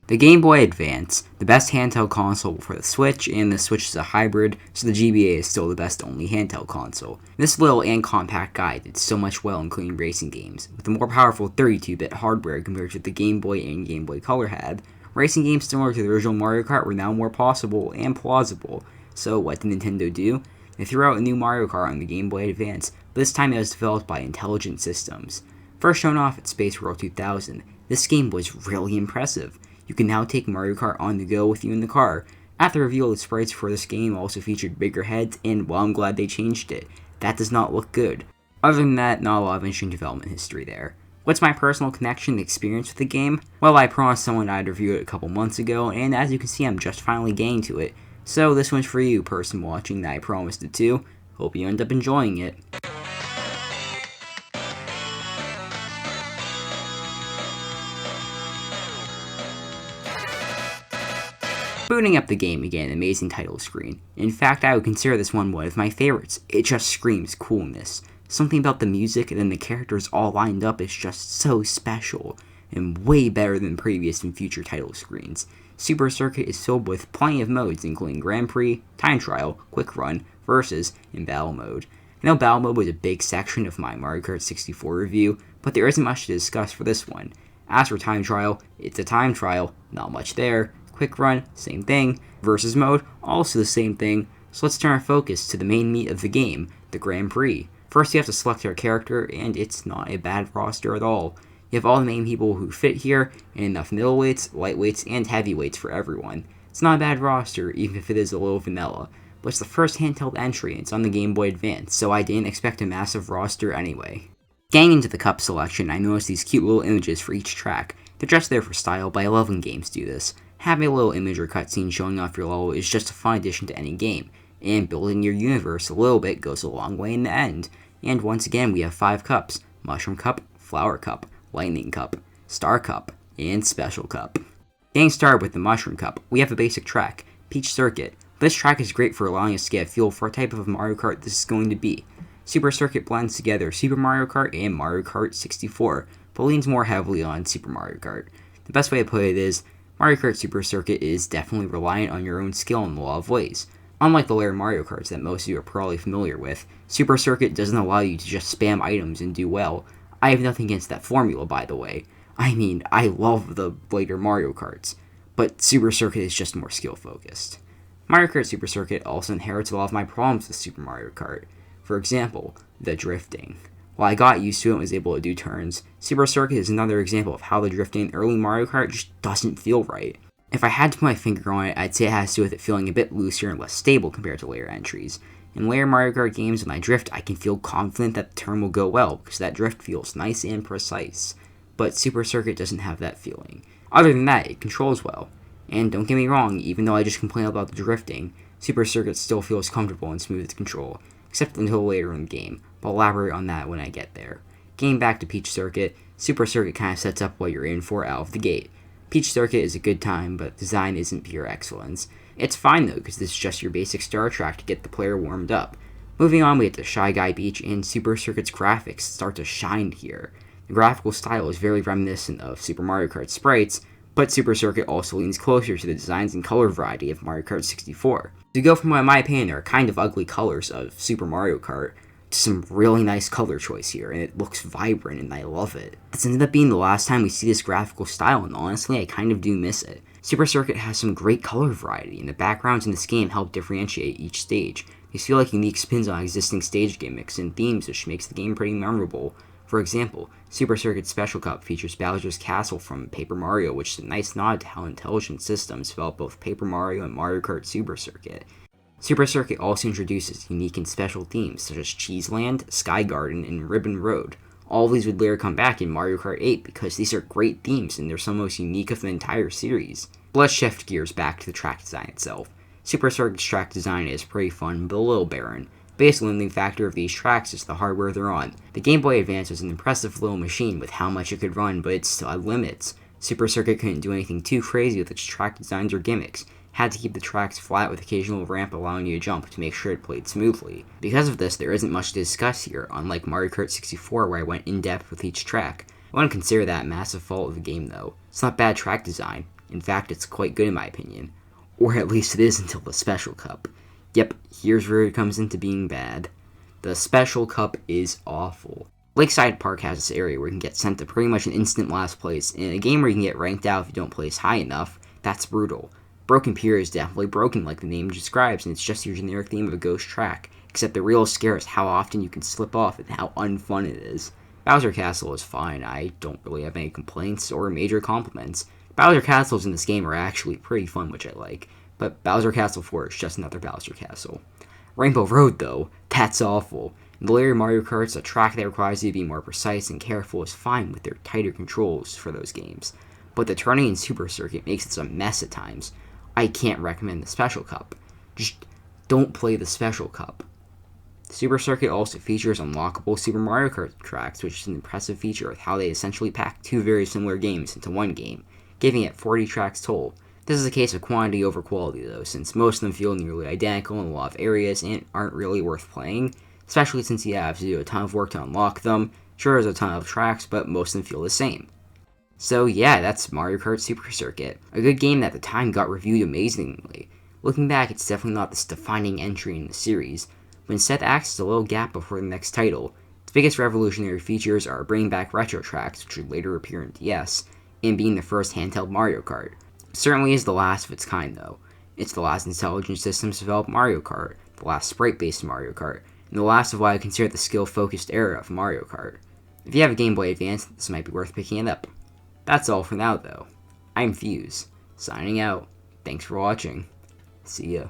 The Game Boy Advance, the best handheld console for the Switch, and the Switch is a hybrid, so the GBA is still the best only handheld console. This little and compact guide did so much well including racing games. With the more powerful 32-bit hardware compared to the Game Boy and Game Boy Color had, racing games similar to the original Mario Kart were now more possible and plausible. So what did Nintendo do? They threw out a new Mario Kart on the Game Boy Advance, but this time it was developed by Intelligent Systems. First shown off at Space World 2000, this game was really impressive. You can now take Mario Kart on the go with you in the car. At the reveal, the sprites for this game also featured bigger heads, and well, I'm glad they changed it. That does not look good. Other than that, not a lot of interesting development history there. What's my personal connection and experience with the game? Well, I promised someone I'd review it a couple months ago, and as you can see, I'm just finally getting to it. So this one's for you, person watching that I promised it to. Hope you end up enjoying it. Booting up the game, you get an amazing title screen. In fact, I would consider this one of my favorites. It just screams coolness. Something about the music and then the characters all lined up is just so special, and way better than previous and future title screens. Super Circuit is filled with plenty of modes, including Grand Prix, Time Trial, Quick Run, Versus, and Battle Mode. I know Battle Mode was a big section of my Mario Kart 64 review, but there isn't much to discuss for this one. As for Time Trial, it's a time trial, not much there. Quick Run, same thing. Versus mode, also the same thing. So let's turn our focus to the main meat of the game, the Grand Prix. First you have to select your character, and it's not a bad roster at all. You have all the main people who fit here, and enough middleweights, lightweights, and heavyweights for everyone. It's not a bad roster, even if it is a little vanilla. But it's the first handheld entry, and it's on the Game Boy Advance, so I didn't expect a massive roster anyway. Getting into the cup selection, I noticed these cute little images for each track. They're just there for style, but I love when games do this. Having a little image or cutscene showing off your level is just a fun addition to any game, and building your universe a little bit goes a long way in the end. And once again, we have 5 cups: Mushroom Cup, Flower Cup, Lightning Cup, Star Cup, and Special Cup. Getting started with the Mushroom Cup, we have a basic track, Peach Circuit. This track is great for allowing us to get a feel for what type of Mario Kart this is going to be. Super Circuit blends together Super Mario Kart and Mario Kart 64, but leans more heavily on Super Mario Kart. The best way to put it is, Mario Kart Super Circuit is definitely reliant on your own skill in a lot of ways. Unlike the layer Mario Karts that most of you are probably familiar with, Super Circuit doesn't allow you to just spam items and do well. I have nothing against that formula, by the way. I mean, I love the later Mario Karts, but Super Circuit is just more skill focused. Mario Kart Super Circuit also inherits a lot of my problems with Super Mario Kart. For example, the drifting. While I got used to it and was able to do turns, Super Circuit is another example of how the drifting in early Mario Kart just doesn't feel right. If I had to put my finger on it, I'd say it has to do with it feeling a bit looser and less stable compared to later entries. In later Mario Kart games, when I drift, I can feel confident that the turn will go well, because that drift feels nice and precise. But Super Circuit doesn't have that feeling. Other than that, it controls well. And don't get me wrong, even though I just complain about the drifting, Super Circuit still feels comfortable and smooth to control, except until later in the game. But I'll elaborate on that when I get there. Getting back to Peach Circuit, Super Circuit kind of sets up what you're in for out of the gate. Peach Circuit is a good time, but design isn't pure excellence. It's fine though, because this is just your basic star track to get the player warmed up. Moving on, we get to Shy Guy Beach, and Super Circuit's graphics start to shine here. The graphical style is very reminiscent of Super Mario Kart sprites, but Super Circuit also leans closer to the designs and color variety of Mario Kart 64. To go from what in my opinion are kind of ugly colors of Super Mario Kart, to some really nice color choice here, and it looks vibrant and I love it. This ended up being the last time we see this graphical style, and honestly I kind of do miss it. Super Circuit has some great color variety, and the backgrounds in this game help differentiate each stage. These feel like unique spins on existing stage gimmicks and themes, which makes the game pretty memorable. For example, Super Circuit's Special Cup features Bowser's Castle from Paper Mario, which is a nice nod to how Intelligent Systems developed both Paper Mario and Mario Kart Super Circuit. Super Circuit also introduces unique and special themes such as Cheese Land, Sky Garden, and Ribbon Road. All of these would later come back in Mario Kart 8 because these are great themes and they're some of the most unique of the entire series. Let's shift gears back to the track design itself. Super Circuit's track design is pretty fun but a little barren. Biggest limiting factor of these tracks is the hardware they're on. The Game Boy Advance was an impressive little machine with how much it could run, but it still had limits. Super Circuit couldn't do anything too crazy with its track designs or gimmicks. had to keep the tracks flat with occasional ramp allowing you to jump to make sure it played smoothly. Because of this, there isn't much to discuss here, unlike Mario Kart 64 where I went in depth with each track. I wouldn't consider that a massive fault of the game though. It's not bad track design. In fact, it's quite good in my opinion. Or at least it is until the Special Cup. Yep, here's where it comes into being bad. The Special Cup is awful. Lakeside Park has this area where you can get sent to pretty much an instant last place, and in a game where you can get ranked out if you don't place high enough, that's brutal. Broken Pier is definitely broken like the name describes, and it's just your generic theme of a ghost track, except the real scare is how often you can slip off and how unfun it is. Bowser Castle is fine, I don't really have any complaints or major compliments. Bowser Castles in this game are actually pretty fun, which I like, but Bowser Castle 4 is just another Bowser Castle. Rainbow Road, though, that's awful. In the later Mario Karts, a track that requires you to be more precise and careful is fine with their tighter controls for those games, but the turning in Super Circuit makes it a mess at times. I can't recommend the Special Cup. Just don't play the Special Cup. Super Circuit also features unlockable Super Mario Kart tracks, which is an impressive feature of how they essentially pack two very similar games into one game, giving it 40 tracks total. This is a case of quantity over quality though, since most of them feel nearly identical in a lot of areas and aren't really worth playing, especially since you have to do a ton of work to unlock them. Sure, there's a ton of tracks, but most of them feel the same. So yeah, that's Mario Kart Super Circuit. A good game that at the time got reviewed amazingly. Looking back, it's definitely not this defining entry in the series, but instead acts as a little gap before the next title. Its biggest revolutionary features are bringing back retro tracks, which would later appear in DS, and being the first handheld Mario Kart. It certainly is the last of its kind though. It's the last intelligent systems developed Mario Kart, the last sprite-based Mario Kart, and the last of what I consider the skill-focused era of Mario Kart. If you have a Game Boy Advance, this might be worth picking it up. That's all for now though. I'm Fuse, signing out. Thanks for watching. See ya.